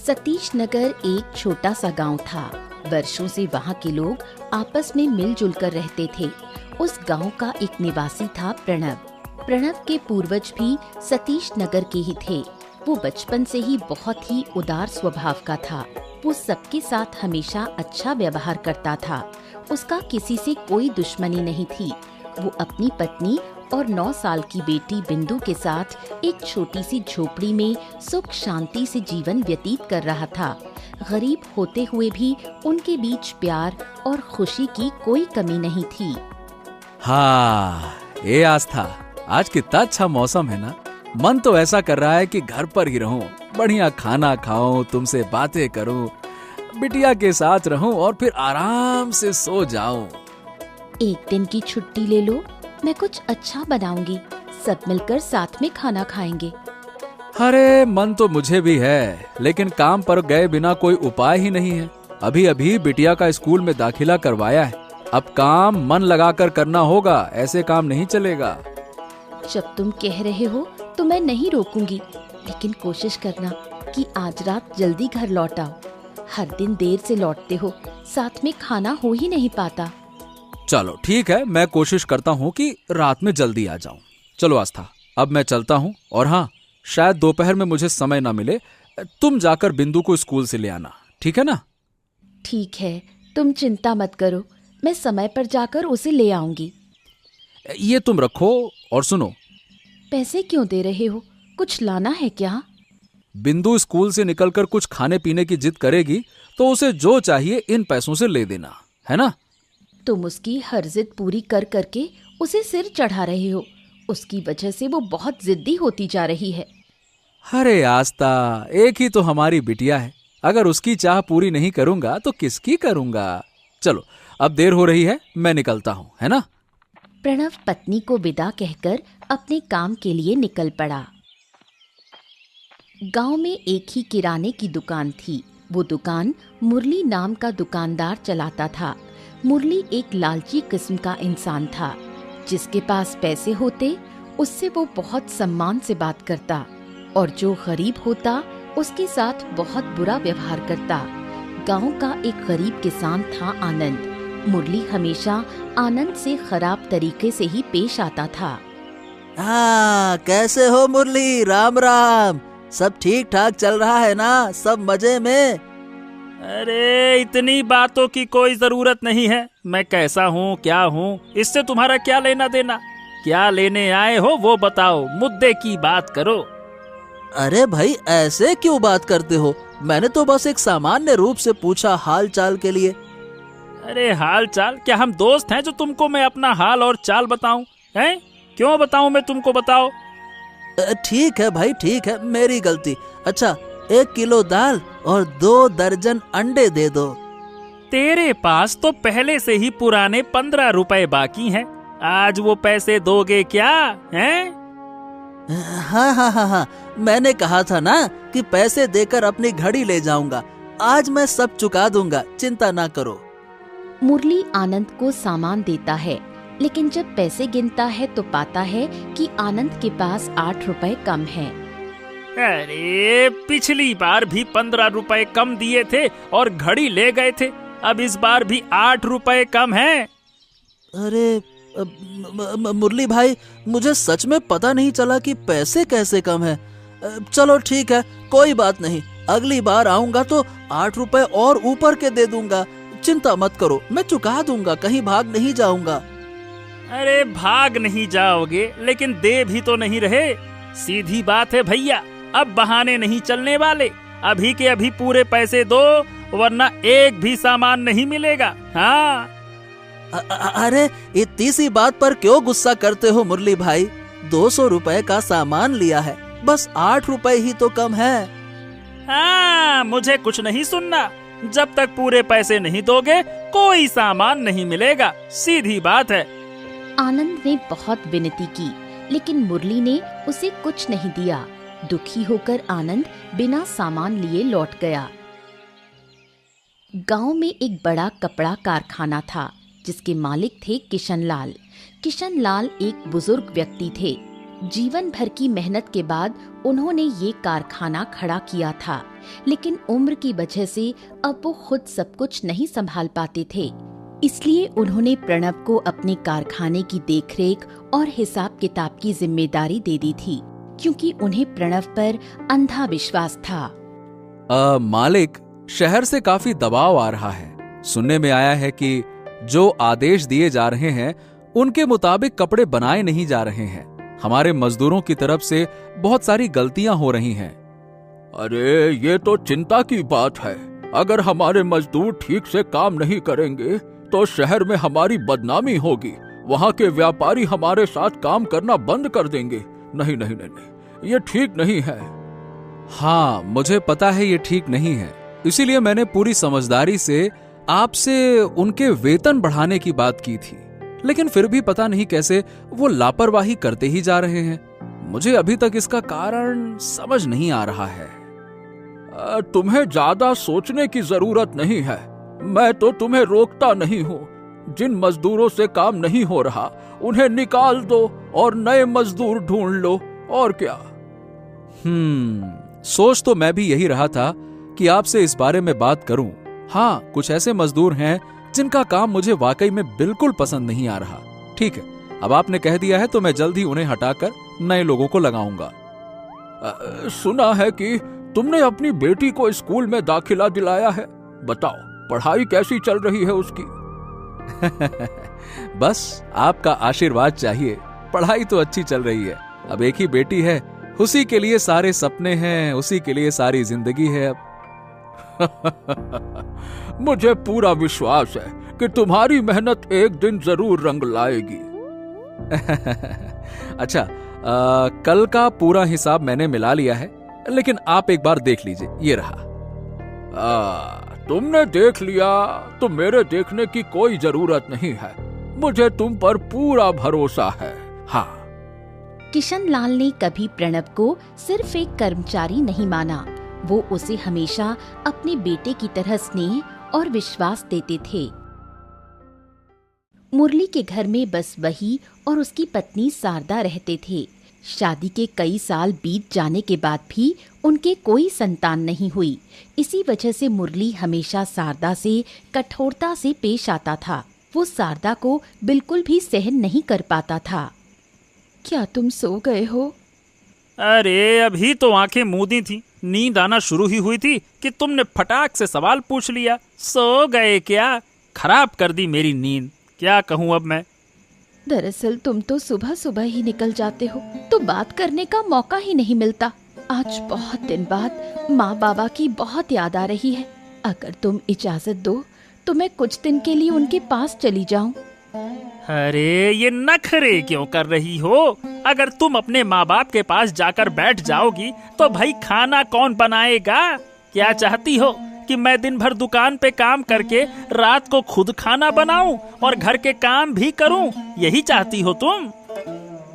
सतीश नगर एक छोटा सा गांव था। वर्षों से वहाँ के लोग आपस में मिलजुल कर रहते थे। उस गांव का एक निवासी था प्रणव। प्रणव के पूर्वज भी सतीश नगर के ही थे। वो बचपन से ही बहुत ही उदार स्वभाव का था। वो सबके साथ हमेशा अच्छा व्यवहार करता था। उसका किसी से कोई दुश्मनी नहीं थी। वो अपनी पत्नी और 9 साल की बेटी बिंदु के साथ एक छोटी सी झोपड़ी में सुख शांति से जीवन व्यतीत कर रहा था। गरीब होते हुए भी उनके बीच प्यार और खुशी की कोई कमी नहीं थी। हाँ, ये आस्था, आज कितना अच्छा मौसम है ना। मन तो ऐसा कर रहा है कि घर पर ही रहूं, बढ़िया खाना खाऊं, तुमसे बातें करूं, बिटिया के साथ रहूं और फिर आराम से सो जाऊं। एक दिन की छुट्टी ले लो, मैं कुछ अच्छा बनाऊंगी। सब मिलकर साथ में खाना खाएंगे। अरे मन तो मुझे भी है, लेकिन काम पर गए बिना कोई उपाय ही नहीं है। अभी अभी बिटिया का स्कूल में दाखिला करवाया है। अब काम मन लगाकर करना होगा, ऐसे काम नहीं चलेगा। जब तुम कह रहे हो तो मैं नहीं रोकूंगी, लेकिन कोशिश करना कि आज रात जल्दी घर लौट आओ। हर दिन देर से लौटते हो, साथ में खाना हो ही नहीं पाता। चलो ठीक है, मैं कोशिश करता हूँ कि रात में जल्दी आ जाऊं। चलो आस्था, अब मैं चलता हूँ। और हाँ, शायद दोपहर में मुझे समय ना मिले, तुम जाकर बिंदु को स्कूल से ले आना, ठीक है ना? ठीक है, तुम चिंता मत करो, मैं समय पर जाकर उसे ले आऊंगी। ये तुम रखो और सुनो। पैसे क्यों दे रहे हो? कुछ लाना है क्या? बिंदु स्कूल से निकलकर कुछ खाने पीने की जिद करेगी तो उसे जो चाहिए इन पैसों से ले देना, है ना? तुम उसकी हर जिद पूरी कर करके उसे सिर चढ़ा रहे हो। उसकी वजह से वो बहुत जिद्दी होती जा रही है। अरे आस्था, एक ही तो हमारी बिटिया है। अगर उसकी चाह पूरी नहीं करूंगा तो किसकी करूंगा? चलो, अब देर हो रही है, मैं निकलता हूँ, है ना? प्रणव पत्नी को विदा कहकर अपने काम के लिए निकल पड़ा। गांव में एक ही किराने की दुकान थी। वो दुकान मुरली नाम का दुकानदार चलाता था। मुरली एक लालची किस्म का इंसान था। जिसके पास पैसे होते उससे वो बहुत सम्मान से बात करता, और जो गरीब होता उसके साथ बहुत बुरा व्यवहार करता। गांव का एक गरीब किसान था आनंद। मुरली हमेशा आनंद से खराब तरीके से ही पेश आता था। हाँ, कैसे हो मुरली? राम राम। सब ठीक ठाक चल रहा है ना? सब मजे में? अरे इतनी बातों की कोई जरूरत नहीं है। मैं कैसा हूँ, क्या हूँ, इससे तुम्हारा क्या लेना देना? क्या लेने आए हो वो बताओ, मुद्दे की बात करो। अरे भाई, ऐसे क्यों बात करते हो? मैंने तो बस एक सामान्य रूप से पूछा, हाल चाल के लिए। अरे हाल चाल? क्या हम दोस्त हैं जो तुमको मैं अपना हाल और चाल बताऊं? हैं? क्यों बताऊं मैं तुमको, बताओ। ठीक है भाई, ठीक है, मेरी गलती। अच्छा, 1 किलो दाल और 2 दर्जन अंडे दे दो। तेरे पास तो पहले से ही पुराने 15 रुपए बाकी हैं। आज वो पैसे दोगे क्या? हैं? हाँ हाँ हाँ हाँ, मैंने कहा था ना कि पैसे देकर अपनी घड़ी ले जाऊंगा। आज मैं सब चुका दूंगा, चिंता ना करो। मुरली आनंद को सामान देता है, लेकिन जब पैसे गिनता है तो पाता है कि आनंद के पास 8 रुपए कम हैं। अरे पिछली बार भी 15 रुपए कम दिए थे और घड़ी ले गए थे। अब इस बार भी 8 रुपए कम हैं। अरे मुरली भाई, मुझे सच में पता नहीं चला कि पैसे कैसे कम हैं। चलो ठीक है, कोई बात नहीं। अगली बार आऊंगा तो 8 रुपए और ऊपर के दे दूंगा। चिंता मत करो, मैं चुका दूंगा, कहीं भाग नहीं जाऊंगा। अरे भाग नहीं जाओगे, लेकिन दे भी तो नहीं रहे। सीधी बात है भैया, अब बहाने नहीं चलने वाले। अभी के अभी पूरे पैसे दो, वरना एक भी सामान नहीं मिलेगा। हाँ। अरे इतनी सी बात पर क्यों गुस्सा करते हो मुरली भाई? 200 रुपए का सामान लिया है, बस 8 रुपए ही तो कम है। हाँ, मुझे कुछ नहीं सुनना। जब तक पूरे पैसे नहीं दोगे कोई सामान नहीं मिलेगा, सीधी बात है। आनंद ने बहुत विनती की, लेकिन मुरली ने उसे कुछ नहीं दिया। दुखी होकर आनंद बिना सामान लिए लौट गया। गांव में एक बड़ा कपड़ा कारखाना था, जिसके मालिक थे किशनलाल। किशनलाल एक बुजुर्ग व्यक्ति थे। जीवन भर की मेहनत के बाद उन्होंने ये कारखाना खड़ा किया था। लेकिन उम्र की वजह से अब वो खुद सब कुछ नहीं संभाल पाते थे। इसलिए उन्होंने प्रणव को अपने कारखाने की देखरेख और हिसाब किताब की जिम्मेदारी दे दी थी, क्योंकि उन्हें प्रणव पर अंधा विश्वास था। मालिक, शहर से काफी दबाव आ रहा है। सुनने में आया है कि जो आदेश दिए जा रहे हैं उनके मुताबिक कपड़े बनाए नहीं जा रहे हैं। हमारे मजदूरों की तरफ से बहुत सारी गलतियां हो रही हैं। अरे ये तो चिंता की बात है। अगर हमारे मजदूर ठीक से काम नहीं करेंगे तो शहर में हमारी बदनामी होगी। वहाँ के व्यापारी हमारे साथ काम करना बंद कर देंगे। नहीं नहीं नहीं नहीं, ये ठीक नहीं है। हाँ, मुझे पता है ये ठीक नहीं है। इसीलिए मैंने पूरी समझदारी से आपसे उनके वेतन बढ़ाने की बात की थी, लेकिन फिर भी पता नहीं कैसे वो लापरवाही करते ही जा रहे हैं। मुझे अभी तक इसका कारण समझ नहीं आ रहा है। तुम्हें ज्यादा सोचने की जरूरत नहीं है। मैं तो तुम्हें रोकता नहीं हूँ। जिन मजदूरों से काम नहीं हो रहा उन्हें निकाल दो और नए मजदूर ढूंढ लो, और क्या। सोच तो मैं भी यही रहा था कि आपसे इस बारे में बात करूं। हाँ, कुछ ऐसे मजदूर हैं जिनका काम मुझे वाकई में बिल्कुल पसंद नहीं आ रहा। ठीक है, अब आपने कह दिया है तो मैं जल्द ही उन्हें हटाकर नए लोगों को लगाऊंगा। सुना है कि तुमने अपनी बेटी को स्कूल में दाखिला दिलाया है। बताओ, पढ़ाई कैसी चल रही है उसकी? बस आपका आशीर्वाद चाहिए। पढ़ाई तो अच्छी चल रही है। अब एक ही बेटी है, उसी के लिए सारे सपने हैं, उसी के लिए सारी जिंदगी है अब। मुझे पूरा विश्वास है कि तुम्हारी मेहनत एक दिन जरूर रंग लाएगी। अच्छा, कल का पूरा हिसाब मैंने मिला लिया है, लेकिन आप एक बार देख लीजिए। ये रहा। तुमने देख लिया तो मेरे देखने की कोई जरूरत नहीं है। मुझे तुम पर पूरा भरोसा है। हाँ। किशन लाल ने कभी प्रणव को सिर्फ एक कर्मचारी नहीं माना। वो उसे हमेशा अपने बेटे की तरह स्नेह और विश्वास देते थे। मुरली के घर में बस वही और उसकी पत्नी शारदा रहते थे। शादी के कई साल बीत जाने के बाद भी उनके कोई संतान नहीं हुई। इसी वजह से मुरली हमेशा शारदा से कठोरता से पेश आता था। वो शारदा को बिल्कुल भी सहन नहीं कर पाता था। क्या तुम सो गए हो? अरे अभी तो आंखें मूंदी थी, नींद आना शुरू ही हुई थी कि तुमने फटाक से सवाल पूछ लिया। सो गए क्या? खराब कर दी मेरी नींद। क्या कहूँ अब मैं। दरअसल तुम तो सुबह सुबह ही निकल जाते हो, तो बात करने का मौका ही नहीं मिलता। आज बहुत दिन बाद माँ बाबा की बहुत याद आ रही है। अगर तुम इजाजत दो तो मैं कुछ दिन के लिए उनके पास चली जाऊं। अरे ये नखरे क्यों कर रही हो? अगर तुम अपने माँ बाप के पास जाकर बैठ जाओगी तो भाई खाना कौन बनाएगा? क्या चाहती हो कि मैं दिन भर दुकान पे काम करके रात को खुद खाना बनाऊं और घर के काम भी करूं? यही चाहती हो तुम?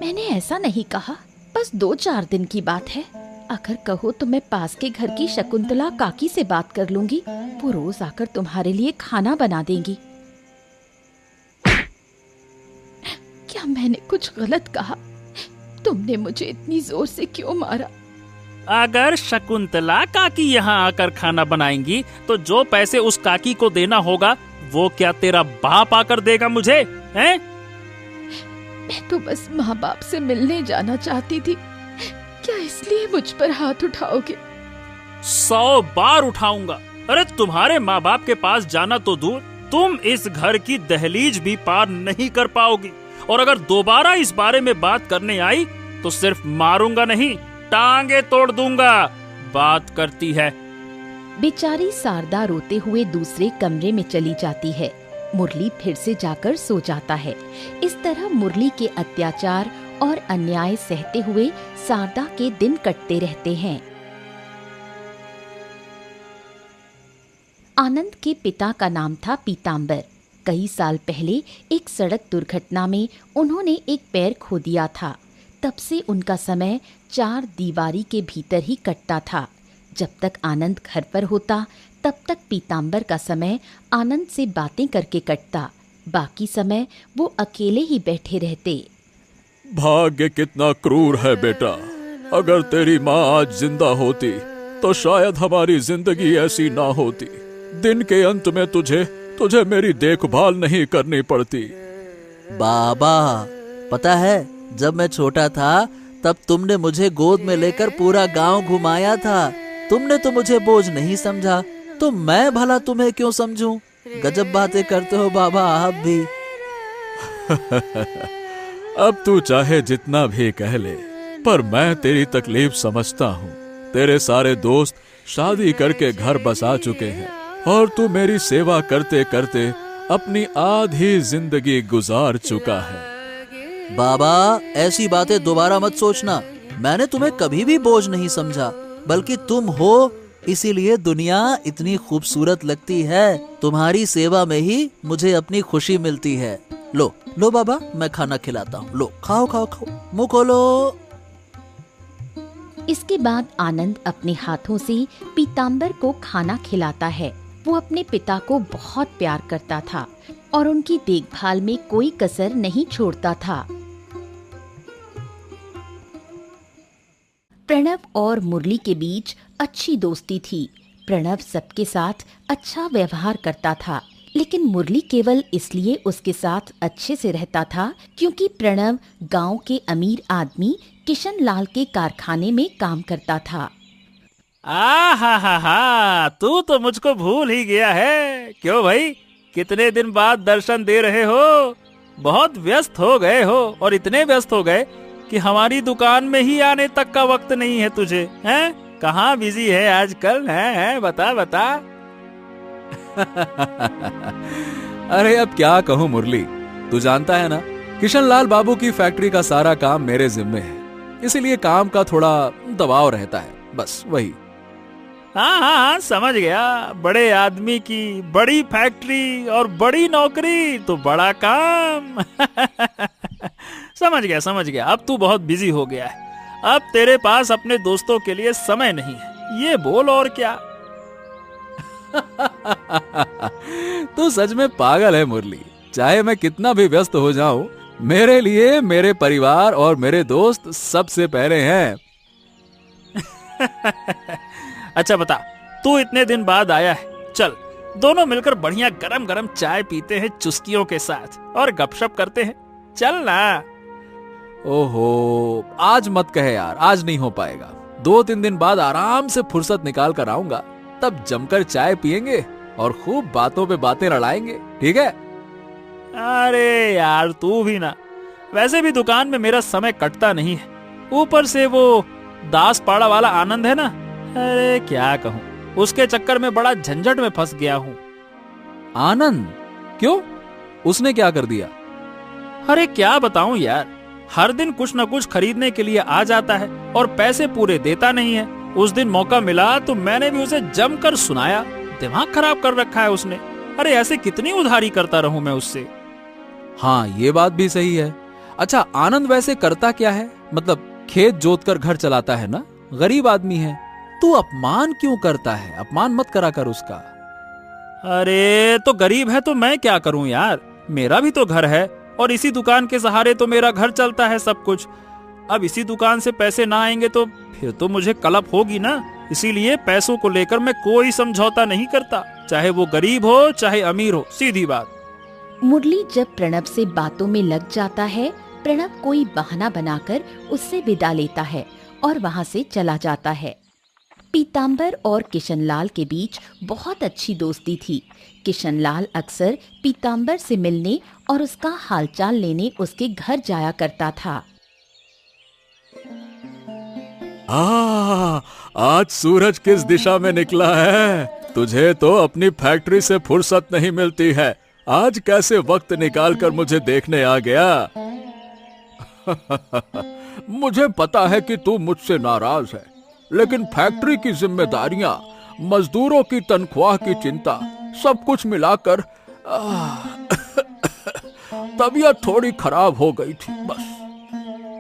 मैंने ऐसा नहीं कहा, बस 2-4 दिन की बात है। अगर कहो तो मैं पास के घर की शकुंतला काकी से बात कर लूंगी। वो रोज आकर तुम्हारे लिए खाना बना देंगी। क्या मैंने कुछ गलत कहा? तुमने मुझे इतनी जोर से क्यों मारा? अगर शकुंतला काकी यहाँ आकर खाना बनाएंगी तो जो पैसे उस काकी को देना होगा वो क्या तेरा बाप आकर देगा मुझे? हैं? मैं तो बस माँ बाप से मिलने जाना चाहती थी। क्या इसलिए मुझ पर हाथ उठाओगे? 100 बार उठाऊंगा। अरे तुम्हारे माँ बाप के पास जाना तो दूर, तुम इस घर की दहलीज भी पार नहीं कर पाओगी। और अगर दोबारा इस बारे में बात करने आई तो सिर्फ मारूंगा नहीं, टांगे तोड़ दूंगा। बात करती है। बेचारी शारदा रोते हुए दूसरे कमरे में चली जाती है। मुरली फिर से जाकर सो जाता है। इस तरह मुरली के अत्याचार और अन्याय सहते हुए शारदा के दिन कटते रहते हैं। आनंद के पिता का नाम था पीताम्बर। कई साल पहले एक सड़क दुर्घटना में उन्होंने एक पैर खो दिया था। तब से उनका समय 4 दीवारी के भीतर ही कटता था। जब तक आनंद घर पर होता तब तक पीताम्बर का समय आनंद से बातें करके कटता। बाकी समय वो अकेले ही बैठे रहते। भाग्य कितना क्रूर है बेटा। अगर तेरी माँ आज जिंदा होती तो शायद हमारी जिंदगी ऐसी ना होती। दिन के अंत में तुझे मेरी देखभाल नहीं करनी पड़ती। बाबा, पता है जब मैं छोटा था तब तुमने मुझे गोद में लेकर पूरा गांव घुमाया था। तुमने तो मुझे बोझ नहीं समझा, तो मैं भला तुम्हें क्यों समझूं? गजब बातें करते हो बाबा आप भी। अब तू चाहे जितना भी कह ले, पर मैं तेरी तकलीफ समझता हूँ। तेरे सारे दोस्त शादी करके घर बसा चुके हैं और तू मेरी सेवा करते करते अपनी आधी जिंदगी गुजार चुका है। बाबा, ऐसी बातें दोबारा मत सोचना। मैंने तुम्हें कभी भी बोझ नहीं समझा, बल्कि तुम हो इसीलिए दुनिया इतनी खूबसूरत लगती है। तुम्हारी सेवा में ही मुझे अपनी खुशी मिलती है। लो लो बाबा, मैं खाना खिलाता हूँ। लो खाओ खाओ खाओ, मुंह खोलो। इसके बाद आनंद अपने हाथों से पीताम्बर को खाना खिलाता है। वो अपने पिता को बहुत प्यार करता था और उनकी देखभाल में कोई कसर नहीं छोड़ता था। प्रणव और मुरली के बीच अच्छी दोस्ती थी। प्रणव सबके साथ अच्छा व्यवहार करता था, लेकिन मुरली केवल इसलिए उसके साथ अच्छे से रहता था क्योंकि प्रणव गांव के अमीर आदमी किशन लाल के कारखाने में काम करता था। हा, तू तो मुझको भूल ही गया है। क्यों भाई, कितने दिन बाद दर्शन दे रहे हो? बहुत व्यस्त हो गए हो, और इतने व्यस्त हो गए कि हमारी दुकान में ही आने तक का वक्त नहीं है तुझे। हैं? कहाँ बिजी है आजकल? हैं? बता बता। अरे अब क्या कहूँ मुरली, तू जानता है ना, किशन लाल बाबू की फैक्ट्री का सारा काम मेरे जिम्मे है, इसीलिए काम का थोड़ा दबाव रहता है, बस वही। हाँ, समझ गया। बड़े आदमी की बड़ी फैक्ट्री और बड़ी नौकरी तो बड़ा काम। समझ गया। अब तू बहुत बिजी हो गया है। अब तेरे पास अपने दोस्तों के लिए समय नहीं है, ये बोल और क्या। तू सच में पागल है मुरली। चाहे मैं कितना भी व्यस्त हो जाऊं, मेरे लिए मेरे परिवार और मेरे दोस्त सबसे पहले हैं। अच्छा बता, तू इतने दिन बाद आया है, चल दोनों मिलकर बढ़िया गरम गरम चाय पीते हैं चुस्कियों के साथ और गपशप करते हैं। चल ना। ओहो, आज मत कहे यार, आज नहीं हो पाएगा। 2-3 दिन बाद आराम से फुर्सत निकाल कर आऊंगा, तब जमकर चाय पियेंगे और खूब बातों पे बातें लड़ाएंगे, ठीक है? अरे यार तू भी ना, वैसे भी दुकान में मेरा समय कटता नहीं है, ऊपर से वो दास पाड़ा वाला आनंद है ना, अरे क्या कहूँ, उसके चक्कर में बड़ा झंझट में फंस गया हूँ। आनंद? क्यों? उसने क्या कर दिया? अरे क्या बताऊं यार, हर दिन कुछ न कुछ खरीदने के लिए आ जाता है और पैसे पूरे देता नहीं है। उस दिन मौका मिला तो मैंने भी उसे जमकर सुनाया। दिमाग खराब कर रखा है उसने। अरे ऐसे कितनी उधारी करता रहूं मैं उससे। हाँ, ये बात भी सही है। अच्छा, आनंद वैसे करता क्या है? मतलब खेत जोतकर घर चलाता है ना, गरीब आदमी है। तू अपमान क्यों करता है? अपमान मत करा कर उसका। अरे तो गरीब है तो मैं क्या करूं यार, मेरा भी तो घर है और इसी दुकान के सहारे तो मेरा घर चलता है सब कुछ। अब इसी दुकान से पैसे ना आएंगे तो फिर तो मुझे कलप होगी ना। इसीलिए पैसों को लेकर मैं कोई समझौता नहीं करता, चाहे वो गरीब हो चाहे अमीर हो, सीधी बात। मुरली जब प्रणव से बातों में लग जाता है, प्रणव कोई बहाना बनाकर उससे विदा लेता है और वहाँ से चला जाता है। पीताम्बर और किशनलाल के बीच बहुत अच्छी दोस्ती थी। किशनलाल अक्सर पीताम्बर से मिलने और उसका हालचाल लेने उसके घर जाया करता था। आज सूरज किस दिशा में निकला है? तुझे तो अपनी फैक्ट्री से फुर्सत नहीं मिलती है, आज कैसे वक्त निकालकर मुझे देखने आ गया? मुझे पता है कि तू मुझसे नाराज है, लेकिन फैक्ट्री की जिम्मेदारियां, मजदूरों की तनख्वाह की चिंता, सब कुछ मिलाकर तबीयत थोड़ी खराब हो गई थी बस।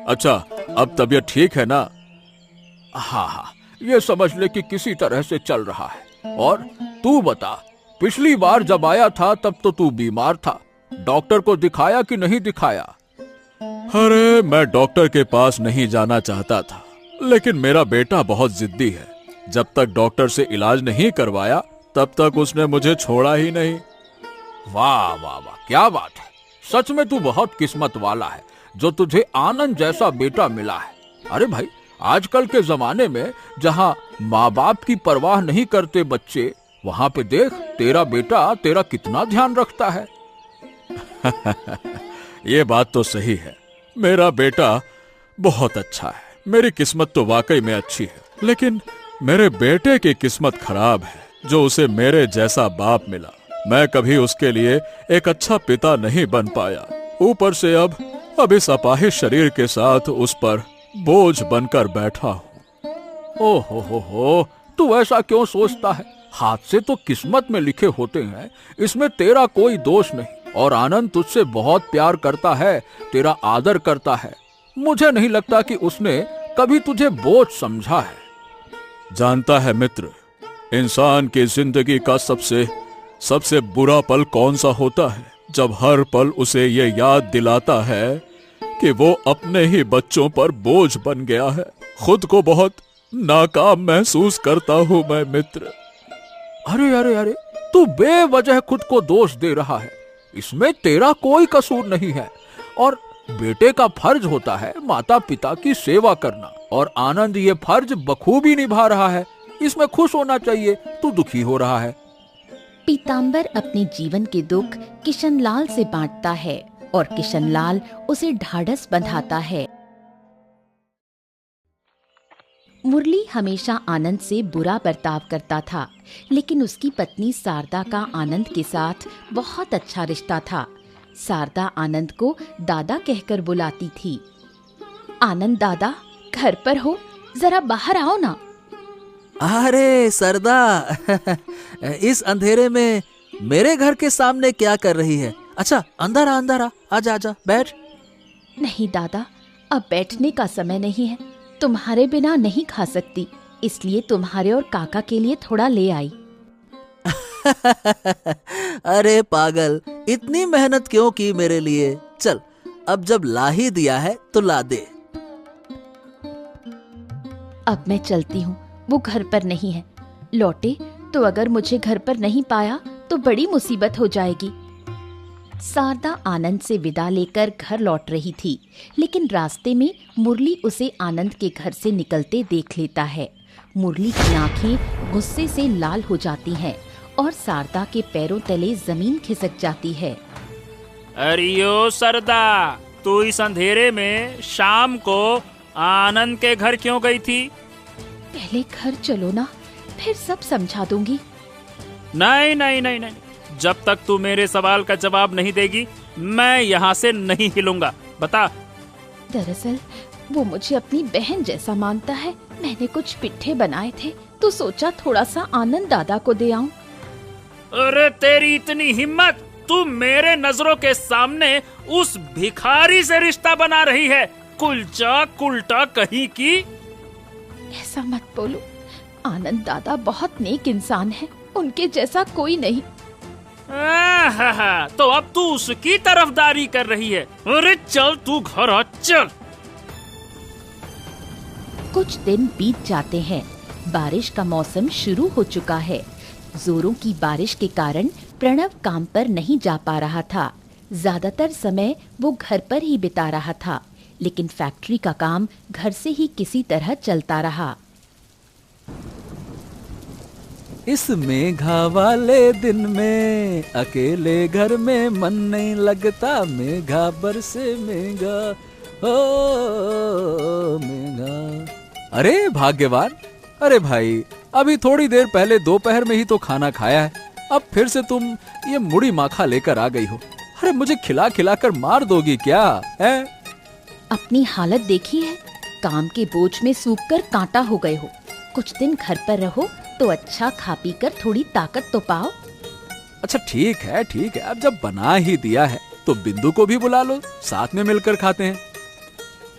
अच्छा, अब तबीयत ठीक है ना? हाँ, ये समझ ले कि किसी तरह से चल रहा है। और तू बता, पिछली बार जब आया था तब तो तू बीमार था, डॉक्टर को दिखाया कि नहीं दिखाया? अरे मैं डॉक्टर के पास नहीं जाना चाहता था, लेकिन मेरा बेटा बहुत जिद्दी है। जब तक डॉक्टर से इलाज नहीं करवाया तब तक उसने मुझे छोड़ा ही नहीं। वाह वाह वाह, क्या बात है। सच में तू बहुत किस्मत वाला है जो तुझे आनंद जैसा बेटा मिला है। अरे भाई, आजकल के जमाने में जहाँ माँ बाप की परवाह नहीं करते बच्चे, वहां पे देख तेरा बेटा तेरा कितना ध्यान रखता है। ये बात तो सही है, मेरा बेटा बहुत अच्छा है। मेरी किस्मत तो वाकई में अच्छी है, लेकिन मेरे बेटे की किस्मत खराब है जो उसे मेरे जैसा बाप मिला। मैं कभी उसके लिए एक अच्छा पिता नहीं बन पाया। ऊपर से अब इस अपाहिज शरीर के साथ उस पर बोझ बनकर बैठा हूँ। ओहो, तू ऐसा क्यों सोचता है? हाथ से तो किस्मत में लिखे होते हैं, इसमें तेरा कोई दोष नहीं। और आनंद तुझसे बहुत प्यार करता है, तेरा आदर करता है। मुझे नहीं लगता कि उसने कभी तुझे बोझ समझा है। जानता है मित्र, इंसान की जिंदगी का सबसे बुरा पल कौन सा होता है? जब हर पल उसे ये याद दिलाता है कि वो अपने ही बच्चों पर बोझ बन गया है। खुद को बहुत नाकाम महसूस करता हूं मैं मित्र। अरे, तू बेवजह खुद को दोष दे रहा है। इसमें तेरा कोई कसूर नहीं है और बेटे का फर्ज होता है माता पिता की सेवा करना, और आनंद ये फर्ज बखूबी निभा रहा है। इसमें खुश होना चाहिए, तू दुखी हो रहा है। पीताम्बर अपने जीवन के दुख किशनलाल से बांटता है और किशनलाल उसे ढाढ़स बंधाता है। मुरली हमेशा आनंद से बुरा बर्ताव करता था, लेकिन उसकी पत्नी शारदा का आनंद के साथ बहुत अच्छा रिश्ता था। शारदा आनंद को दादा कहकर बुलाती थी। आनंद दादा, घर पर हो? जरा बाहर आओ ना। अरे सरदा, इस अंधेरे में मेरे घर के सामने क्या कर रही है? अच्छा, अंदर आ, आजा, बैठ। नहीं दादा, अब बैठने का समय नहीं है। तुम्हारे बिना नहीं खा सकती, इसलिए तुम्हारे और काका के लिए थोड़ा ले आई। अरे पागल, इतनी मेहनत क्यों की मेरे लिए? चल, अब जब ला ही दिया है तो ला दे। अब मैं चलती हूँ, वो घर पर नहीं है। लौटे तो अगर मुझे घर पर नहीं पाया तो बड़ी मुसीबत हो जाएगी। शारदा आनंद से विदा लेकर घर लौट रही थी, लेकिन रास्ते में मुरली उसे आनंद के घर से निकलते देख लेता है। मुरली की आंखें गुस्से से लाल हो जाती हैं और शारदा के पैरों तले जमीन खिसक जाती है। अरियो सरदा, तू इस अंधेरे में शाम को आनंद के घर क्यों गई थी? पहले घर चलो ना, फिर सब समझा दूंगी। नहीं, जब तक तू मेरे सवाल का जवाब नहीं देगी मैं यहाँ से नहीं हिलूंगा। बता। दरअसल वो मुझे अपनी बहन जैसा मानता है। मैंने कुछ पिट्ठे बनाए थे तो सोचा थोड़ा सा आनंद दादा को दे आऊं। अरे तेरी इतनी हिम्मत, तू मेरे नजरों के सामने उस भिखारी से रिश्ता बना रही है। कुलचा कुलटा कहीं की। ऐसा मत बोलो, आनंद दादा बहुत नेक इंसान है, उनके जैसा कोई नहीं। तो अब तू उसकी तरफदारी कर रही है। अरे चल तू घर आ, चल। कुछ दिन बीत जाते हैं। बारिश का मौसम शुरू हो चुका है। जोरों की बारिश के कारण प्रणव काम पर नहीं जा पा रहा था। ज्यादातर समय वो घर पर ही बिता रहा था, लेकिन फैक्ट्री का काम घर से ही किसी तरह चलता रहा। इस मेघा वाले दिन में अकेले घर में मन नहीं लगता, मेघा बरसे मेघा, ओ मेघा। अरे भाग्यवान, अरे भाई, अभी थोड़ी देर पहले दोपहर में ही तो खाना खाया है, अब फिर से तुम ये मुड़ी माखा लेकर आ गई हो। अरे मुझे खिला खिला कर मार दोगी क्या है? अपनी हालत देखी है, काम के बोझ में सूख कर कांटा हो गए हो। कुछ दिन घर पर रहो तो अच्छा खा पी कर थोड़ी ताकत तो पाओ। अच्छा ठीक है, अब जब बना ही दिया है तो बिंदु को भी बुला लो, साथ में मिलकर खाते हैं।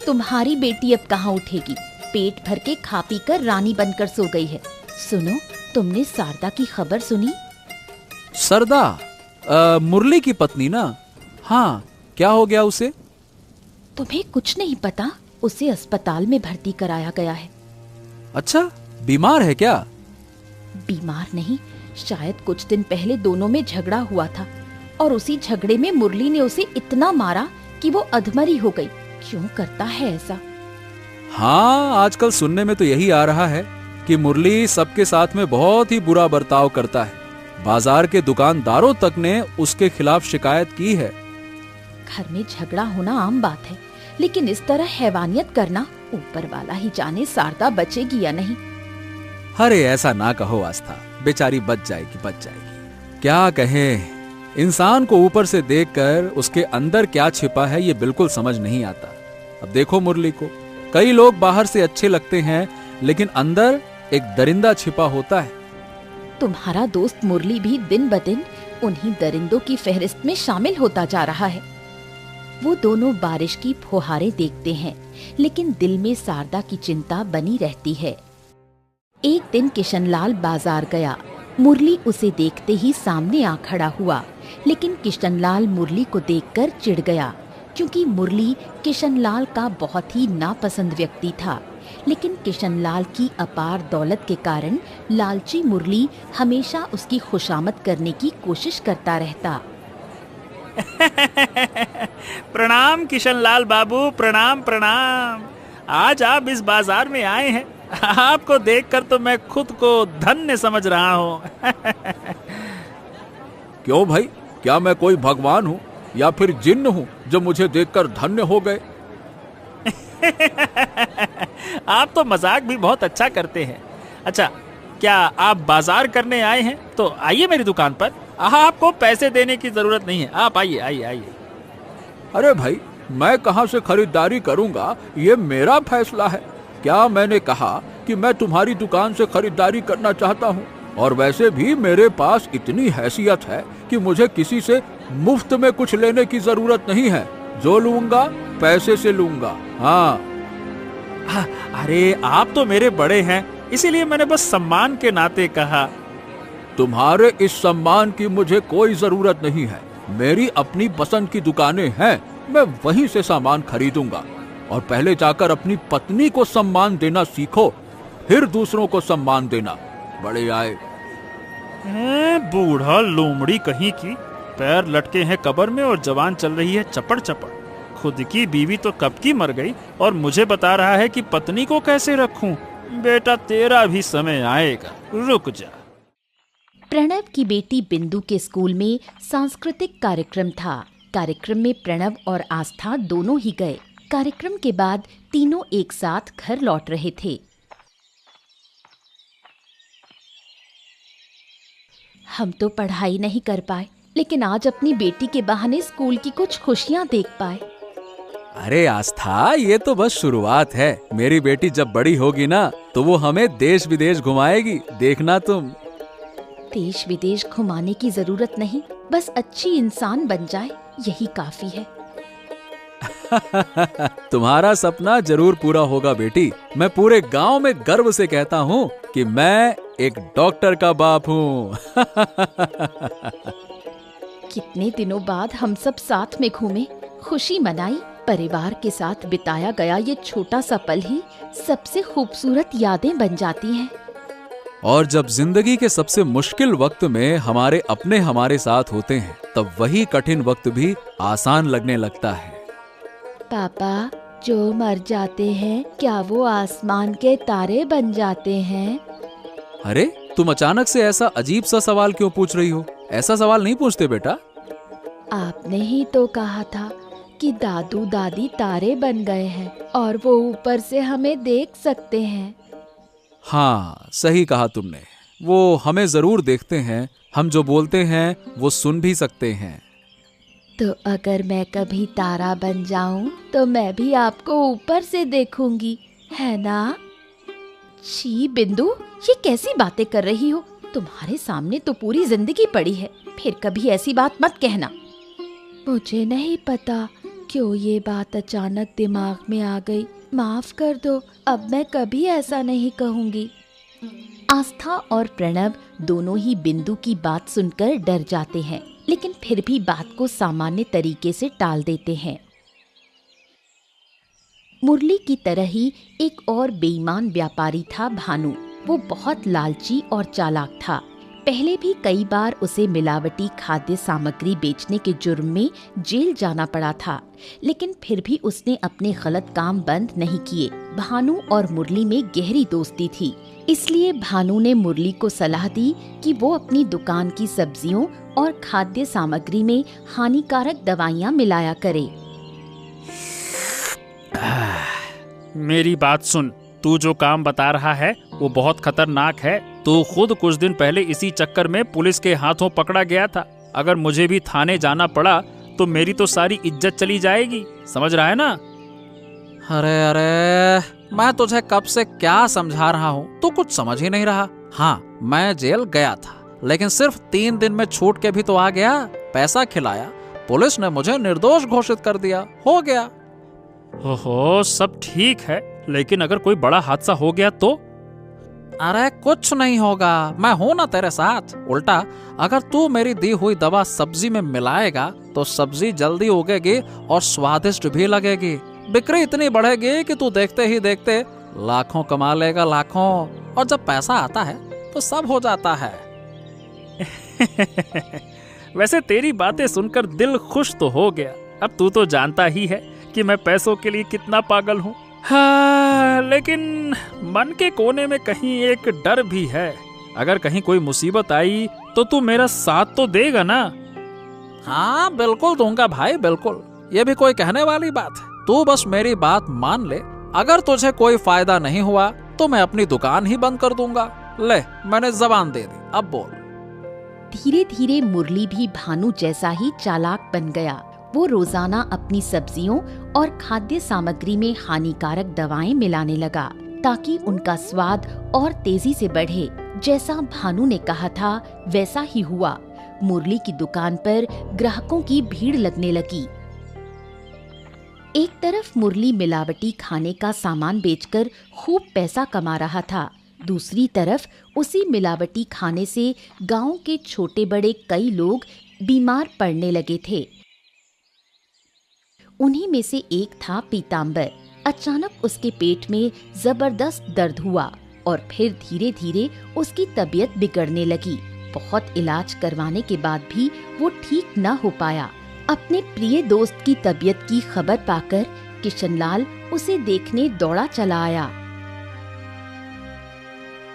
तुम्हारी बेटी अब कहाँ उठेगी, पेट भर के खा पी कर रानी बनकर सो गई है। सुनो, तुमने शारदा की खबर सुनी? सरदा, मुरली की पत्नी ना? हाँ, क्या हो गया उसे? तुम्हें कुछ नहीं पता, उसे अस्पताल में भर्ती कराया गया है। अच्छा, बीमार है क्या? बीमार नहीं, शायद कुछ दिन पहले दोनों में झगड़ा हुआ था और उसी झगड़े में मुरली ने उसे इतना मारा कि वो अधमरी हो गई। क्यों करता है ऐसा? हाँ, आजकल सुनने में तो यही आ रहा है कि मुरली सबके साथ में बहुत ही बुरा बर्ताव करता है। बाजार के दुकानदारों तक ने उसके खिलाफ शिकायत की है। घर में झगड़ा होना आम बात है, लेकिन इस तरह हैवानियत करना, ऊपर वाला ही जाने शारदा बचेगी या नहीं। अरे ऐसा ना कहो आस्था, बेचारी बच जाएगी। क्या कहें, इंसान को ऊपर से देखकर उसके अंदर क्या छिपा है ये बिल्कुल समझ नहीं आता। अब देखो मुरली को, कई लोग बाहर से अच्छे लगते हैं लेकिन अंदर एक दरिंदा छिपा होता है। तुम्हारा दोस्त मुरली भी दिन ब दिन उन्हीं दरिंदों की फहरिस्त में शामिल होता जा रहा है। वो दोनों बारिश की फुहारें देखते हैं, लेकिन दिल में शारदा की चिंता बनी रहती है। एक दिन किशनलाल बाजार गया। मुरली उसे देखते ही सामने आ खड़ा हुआ, लेकिन किशनलाल मुरली को देखकर चिढ़ गया, क्योंकि मुरली किशनलाल का बहुत ही नापसंद व्यक्ति था। लेकिन किशनलाल की अपार दौलत के कारण लालची मुरली हमेशा उसकी खुशामद करने की कोशिश करता रहता। प्रणाम किशनलाल बाबू, प्रणाम प्रणाम। आज आप इस बाजार में आए हैं, आपको देखकर तो मैं खुद को धन्य समझ रहा हूँ। क्यों भाई, क्या मैं कोई भगवान हूँ या फिर जिन्न हूँ जो मुझे देखकर धन्य हो गए? आप तो मजाक भी बहुत अच्छा करते हैं। अच्छा, क्या आप बाजार करने आए हैं? तो आइए मेरी दुकान पर। आपको पैसे देने की जरूरत नहीं है, आप आइए आइए आइए। अरे भाई, मैं कहाँ से खरीदारी करूँगा, ये मेरा फैसला है। क्या मैंने कहा कि मैं तुम्हारी दुकान से खरीदारी करना चाहता हूँ? और वैसे भी मेरे पास इतनी हैसियत है कि मुझे किसी से मुफ्त में कुछ लेने की जरूरत नहीं है। जो लूंगा पैसे से लूंगा। हाँ। अरे आप तो मेरे बड़े हैं, इसीलिए मैंने बस सम्मान के नाते कहा। तुम्हारे इस सम्मान की मुझे कोई जरूरत नहीं है। मेरी अपनी पसंद की दुकानें हैं, मैं वहीं से सामान खरीदूंगा। और पहले जाकर अपनी पत्नी को सम्मान देना सीखो, फिर दूसरों को सम्मान देना। बड़े आए। बूढ़ा लोमड़ी कहीं की, पैर लटके हैं कब्र में और जवान चल रही है चपड़ चपड़। खुद की बीवी तो कब की मर गई और मुझे बता रहा है कि पत्नी को कैसे रखूं। बेटा तेरा भी समय आएगा, रुक जा। प्रणव की बेटी बिंदु के स्कूल में सांस्कृतिक कार्यक्रम था। कार्यक्रम में प्रणव और आस्था दोनों ही गए। कार्यक्रम के बाद तीनों एक साथ घर लौट रहे थे। हम तो पढ़ाई नहीं कर पाए, लेकिन आज अपनी बेटी के बहाने स्कूल की कुछ खुशियां देख पाए। अरे आस्था, ये तो बस शुरुआत है। मेरी बेटी जब बड़ी होगी ना, तो वो हमें देश विदेश घुमाएगी, देखना तुम। देश विदेश घुमाने की जरूरत नहीं, बस अच्छी इंसान बन जाए, यही काफी है। तुम्हारा सपना जरूर पूरा होगा बेटी। मैं पूरे गांव में गर्व से कहता हूँ कि मैं एक डॉक्टर का बाप हूँ। कितने दिनों बाद हम सब साथ में घूमे, खुशी मनाई। परिवार के साथ बिताया गया ये छोटा सा पल ही सबसे खूबसूरत यादें बन जाती हैं। और जब जिंदगी के सबसे मुश्किल वक्त में हमारे अपने हमारे साथ होते हैं, तब वही कठिन वक्त भी आसान लगने लगता है। पापा, जो मर जाते हैं क्या वो आसमान के तारे बन जाते हैं? अरे तुम अचानक से ऐसा अजीब सा सवाल क्यों पूछ रही हो? ऐसा सवाल नहीं पूछते बेटा। आपने ही तो कहा था कि दादू दादी तारे बन गए हैं और वो ऊपर से हमें देख सकते हैं। हाँ, सही कहा तुमने। वो हमें जरूर देखते हैं, हम जो बोलते हैं वो सुन भी सकते हैं। तो अगर मैं कभी तारा बन जाऊं तो मैं भी आपको ऊपर से देखूंगी, है ना? छी बिंदु, ये कैसी बातें कर रही हो? तुम्हारे सामने तो पूरी जिंदगी पड़ी है, फिर कभी ऐसी बात मत कहना। मुझे नहीं पता क्यों ये बात अचानक दिमाग में आ गई, माफ कर दो, अब मैं कभी ऐसा नहीं कहूंगी। आस्था और प्रणव दोनों ही बिंदु की बात सुनकर डर जाते हैं, लेकिन फिर भी बात को सामान्य तरीके से टाल देते हैं। मुरली की तरह ही एक और बेईमान व्यापारी था भानु। वो बहुत लालची और चालाक था। पहले भी कई बार उसे मिलावटी खाद्य सामग्री बेचने के जुर्म में जेल जाना पड़ा था, लेकिन फिर भी उसने अपने गलत काम बंद नहीं किए। भानु और मुरली में गहरी दोस्ती थी, इसलिए भानु ने मुरली को सलाह दी कि वो अपनी दुकान की सब्जियों और खाद्य सामग्री में हानिकारक दवाइयाँ मिलाया करे। मेरी बात सुन, तू जो काम बता रहा है वो बहुत खतरनाक है। तू खुद कुछ दिन पहले इसी चक्कर में पुलिस के हाथों पकड़ा गया था। अगर मुझे भी थाने जाना पड़ा तो मेरी तो सारी इज्जत चली जाएगी, समझ रहा है ना? अरे मैं तुझे कब से क्या समझा रहा हूँ, तू कुछ समझ ही नहीं रहा। हाँ, मैं जेल गया था, लेकिन सिर्फ 3 दिन में छूट के भी तो आ गया। पैसा खिलाया, पुलिस ने मुझे निर्दोष घोषित कर दिया, हो गया। ओहो, सब ठीक है, लेकिन अगर कोई बड़ा हादसा हो गया तो? अरे कुछ नहीं होगा, मैं हूं ना तेरे साथ। उल्टा अगर तू मेरी दी हुई दवा सब्जी में मिलाएगा तो सब्जी जल्दी उगेगी और स्वादिष्ट भी लगेगी। बिक्री इतनी बढ़ेगी कि तू देखते ही देखते लाखों कमा लेगा, लाखों। और जब पैसा आता है तो सब हो जाता है। वैसे तेरी बातें सुनकर दिल खुश तो हो गया। अब तू तो जानता ही है कि मैं पैसों के लिए कितना पागल हूँ। हाँ, लेकिन मन के कोने में कहीं एक डर भी है। अगर कहीं कोई मुसीबत आई तो तू मेरा साथ तो देगा ना? हाँ बिल्कुल दूंगा भाई, बिल्कुल। ये भी कोई कहने वाली बात है? तू बस मेरी बात मान ले। अगर तुझे कोई फायदा नहीं हुआ तो मैं अपनी दुकान ही बंद कर दूंगा। ले, मैंने जबान दे दी, अब बोल। धीरे धीरे मुरली भी भानु जैसा ही चालाक बन गया। वो रोजाना अपनी सब्जियों और खाद्य सामग्री में हानिकारक दवाएं मिलाने लगा ताकि उनका स्वाद और तेजी से बढ़े। जैसा भानु ने कहा था वैसा ही हुआ। मुरली की दुकान पर ग्राहकों की भीड़ लगने लगी। एक तरफ मुरली मिलावटी खाने का सामान बेचकर खूब पैसा कमा रहा था, दूसरी तरफ उसी मिलावटी खाने से गांव के छोटे बड़े कई लोग बीमार पड़ने लगे थे। उन्हीं में से एक था पीताम्बर। अचानक उसके पेट में जबरदस्त दर्द हुआ और फिर धीरे धीरे उसकी तबीयत बिगड़ने लगी। बहुत इलाज करवाने के बाद भी वो ठीक न हो पाया। अपने प्रिय दोस्त की तबीयत की खबर पाकर किशनलाल उसे देखने दौड़ा चला आया।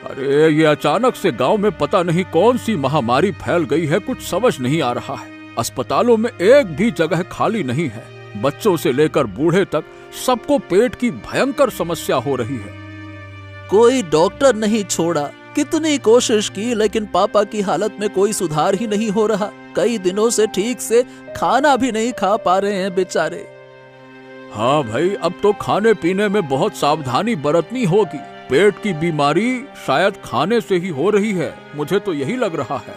अरे ये अचानक से गांव में पता नहीं कौन सी महामारी फैल गई है, कुछ समझ नहीं आ रहा है। अस्पतालों में एक भी जगह खाली नहीं है। बच्चों से लेकर बूढ़े तक सबको पेट की भयंकर समस्या हो रही है। कोई डॉक्टर नहीं छोड़ा, कितनी कोशिश की, लेकिन पापा की हालत में कोई सुधार ही नहीं हो रहा। कई दिनों से ठीक से खाना भी नहीं खा पा रहे हैं बेचारे। हाँ भाई, अब तो खाने पीने में बहुत सावधानी बरतनी होगी। पेट की बीमारी शायद खाने से ही हो रही है, मुझे तो यही लग रहा है।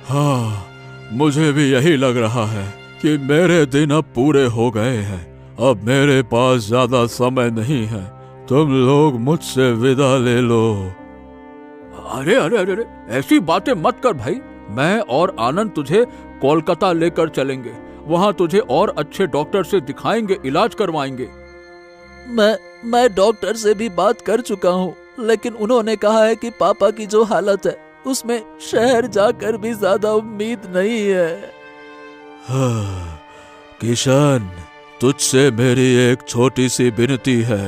हाँ, मुझे भी यही लग रहा है कि मेरे दिन अब पूरे हो गए हैं। अब मेरे पास ज्यादा समय नहीं है, तुम लोग मुझसे विदा ले लो। अरे अरे अरे अरे, ऐसी बातें मत कर भाई। मैं और आनंद तुझे कोलकाता लेकर चलेंगे, वहाँ तुझे और अच्छे डॉक्टर से दिखाएंगे, इलाज करवाएंगे। मैं डॉक्टर से भी बात कर चुका हूँ, लेकिन उन्होंने कहा है कि पापा की जो हालत है उसमें शहर जाकर भी ज्यादा उम्मीद नहीं है। हाँ, किशन, तुझसे मेरी एक छोटी सी विनती है।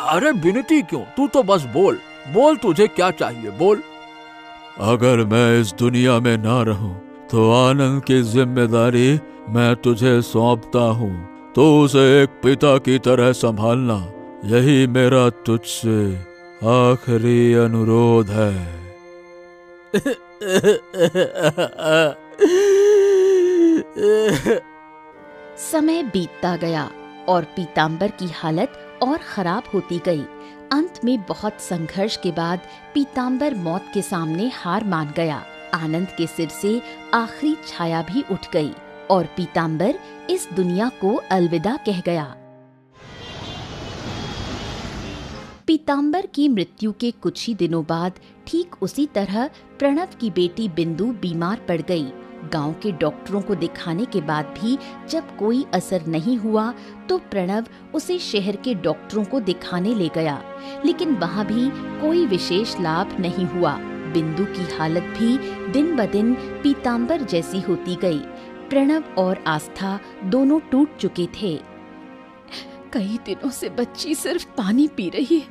अरे विनती क्यों, तू तो बस बोल बोल, तुझे क्या चाहिए, बोल। अगर मैं इस दुनिया में ना रहूं तो आनंद की जिम्मेदारी मैं तुझे सौंपता हूँ। तो उसे एक पिता की तरह संभालना, यही मेरा तुझसे आखिरी अनुरोध है। समय बीतता गया और पीताम्बर की हालत और खराब होती गई। अंत में बहुत संघर्ष के बाद पीताम्बर मौत के सामने हार मान गया। आनंद के सिर से आखिरी छाया भी उठ गई और पीताम्बर इस दुनिया को अलविदा कह गया। पीताम्बर की मृत्यु के कुछ ही दिनों बाद ठीक उसी तरह प्रणव की बेटी बिंदु बीमार पड़ गई। गांव के डॉक्टरों को दिखाने के बाद भी जब कोई असर नहीं हुआ तो प्रणव उसे शहर के डॉक्टरों को दिखाने ले गया, लेकिन वहां भी कोई विशेष लाभ नहीं हुआ। बिंदु की हालत भी दिन ब दिन पीतांबर जैसी होती गई। प्रणव और आस्था दोनों टूट चुके थे। कई दिनों से बच्ची सिर्फ पानी पी रही है,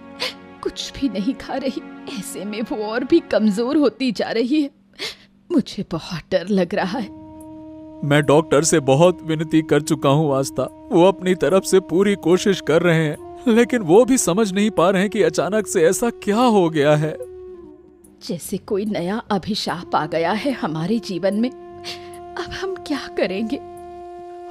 कुछ भी नहीं खा रही। ऐसे में वो और भी कमजोर होती जा रही है। मुझे बहुत डर लग रहा है। मैं डॉक्टर से बहुत विनती कर चुका हूँ आस्था, वो अपनी तरफ से पूरी कोशिश कर रहे हैं, लेकिन वो भी समझ नहीं पा रहे हैं कि अचानक से ऐसा क्या हो गया है। जैसे कोई नया अभिशाप आ गया है हमारे जीवन में। अब हम क्या करेंगे?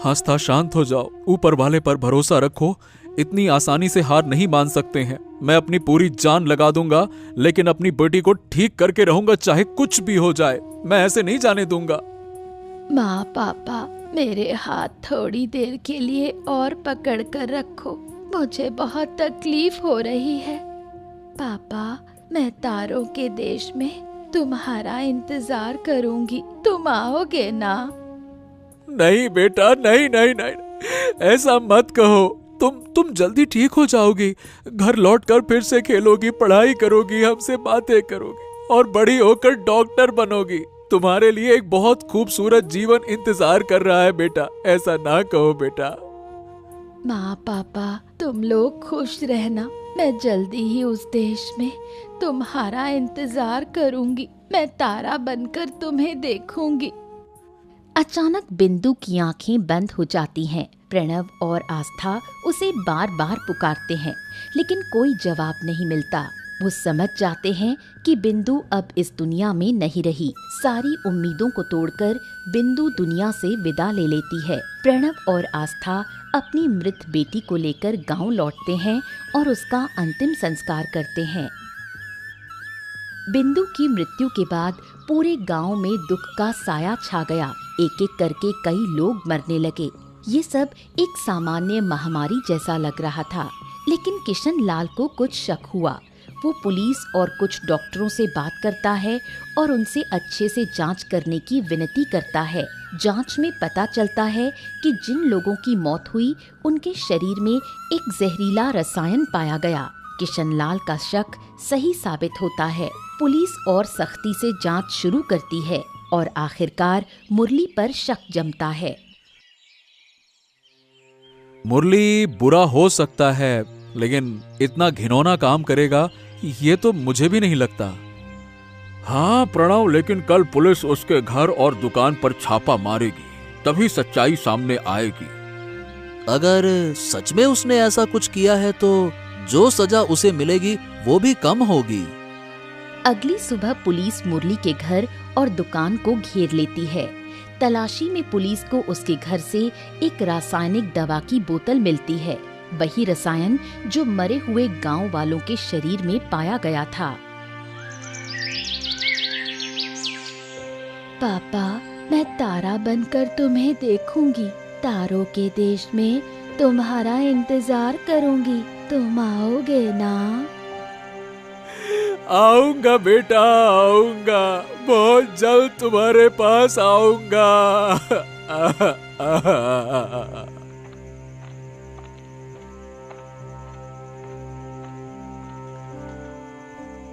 आस्था शांत हो जाओ, ऊपर वाले पर भरोसा रखो। इतनी आसानी से हार नहीं मान सकते हैं। मैं अपनी पूरी जान लगा दूंगा, लेकिन अपनी बेटी को ठीक करके रहूंगा, चाहे कुछ भी हो जाए। मैं ऐसे नहीं जाने दूंगा। माँ पापा, मेरे हाथ थोड़ी देर के लिए और पकड़ कर रखो, मुझे बहुत तकलीफ हो रही है। पापा, मैं तारों के देश में तुम्हारा इंतजार करूंगी, तुम आओगे ना? नहीं बेटा, नहीं नहीं नहीं, ऐसा मत कहो। तुम जल्दी ठीक हो जाओगी, घर लौटकर फिर से खेलोगी, पढ़ाई करोगी, हमसे बातें करोगी और बड़ी होकर डॉक्टर बनोगी। तुम्हारे लिए एक बहुत खूबसूरत जीवन इंतजार कर रहा है बेटा, ऐसा ना कहो बेटा। माँ पापा, तुम लोग खुश रहना। मैं जल्दी ही उस देश में तुम्हारा इंतजार करूंगी। मैं तारा बनकर तुम्हें देखूंगी। अचानक बिंदु की आंखें बंद हो जाती हैं। प्रणव और आस्था उसे बार बार पुकारते हैं, लेकिन कोई जवाब नहीं मिलता। वो समझ जाते हैं कि बिंदु अब इस दुनिया में नहीं रही। सारी उम्मीदों को तोड़कर बिंदु दुनिया से विदा ले लेती है। प्रणव और आस्था अपनी मृत बेटी को लेकर गांव लौटते हैं और उसका अंतिम संस्कार करते हैं। बिंदु की मृत्यु के बाद पूरे गांव में दुख का साया छा गया। एक एक करके कई लोग मरने लगे। ये सब एक सामान्य महामारी जैसा लग रहा था, लेकिन किशन लाल को कुछ शक हुआ। वो पुलिस और कुछ डॉक्टरों से बात करता है और उनसे अच्छे से जांच करने की विनती करता है। जांच में पता चलता है कि जिन लोगों की मौत हुई उनके शरीर में एक जहरीला रसायन पाया गया। किशन लाल का शक सही साबित होता है। पुलिस और सख्ती से जांच शुरू करती है और आखिरकार मुरली पर शक जमता है। मुरली बुरा हो सकता है, लेकिन इतना घिनौना काम करेगा ये तो मुझे भी नहीं लगता। हाँ प्रणव, लेकिन कल पुलिस उसके घर और दुकान पर छापा मारेगी, तभी सच्चाई सामने आएगी। अगर सच में उसने ऐसा कुछ किया है तो जो सजा उसे मिलेगी वो भी कम होगी। अगली सुबह पुलिस मुरली के घर और दुकान को घेर लेती है। तलाशी में पुलिस को उसके घर से एक रासायनिक दवा की बोतल मिलती है, वही रसायन जो मरे हुए गांव वालों के शरीर में पाया गया था। पापा, मैं तारा बनकर तुम्हें देखूंगी, तारों के देश में तुम्हारा इंतजार करूंगी, तुम आओगे ना? आऊंगा बेटा, आऊंगा, बहुत जल्द तुम्हारे पास आऊंगा।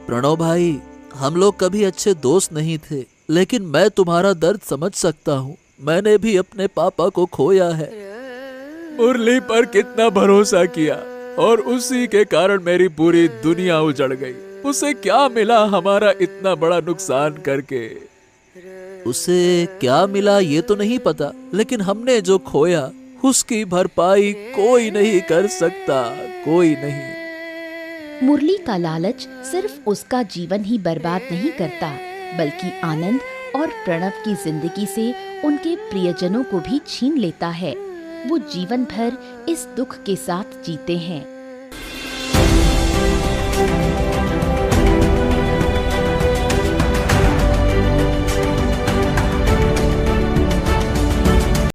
प्रणव भाई, हम लोग कभी अच्छे दोस्त नहीं थे, लेकिन मैं तुम्हारा दर्द समझ सकता हूँ। मैंने भी अपने पापा को खोया है। मुरली पर कितना भरोसा किया और उसी के कारण मेरी पूरी दुनिया उजड़ गई। उसे क्या मिला हमारा इतना बड़ा नुकसान करके? उसे क्या मिला ये तो नहीं पता, लेकिन हमने जो खोया उसकी भरपाई कोई नहीं कर सकता, कोई नहीं। मुरली का लालच सिर्फ उसका जीवन ही बर्बाद नहीं करता, बल्कि आनंद और प्रणव की जिंदगी से उनके प्रियजनों को भी छीन लेता है। वो जीवन भर इस दुख के साथ जीते हैं।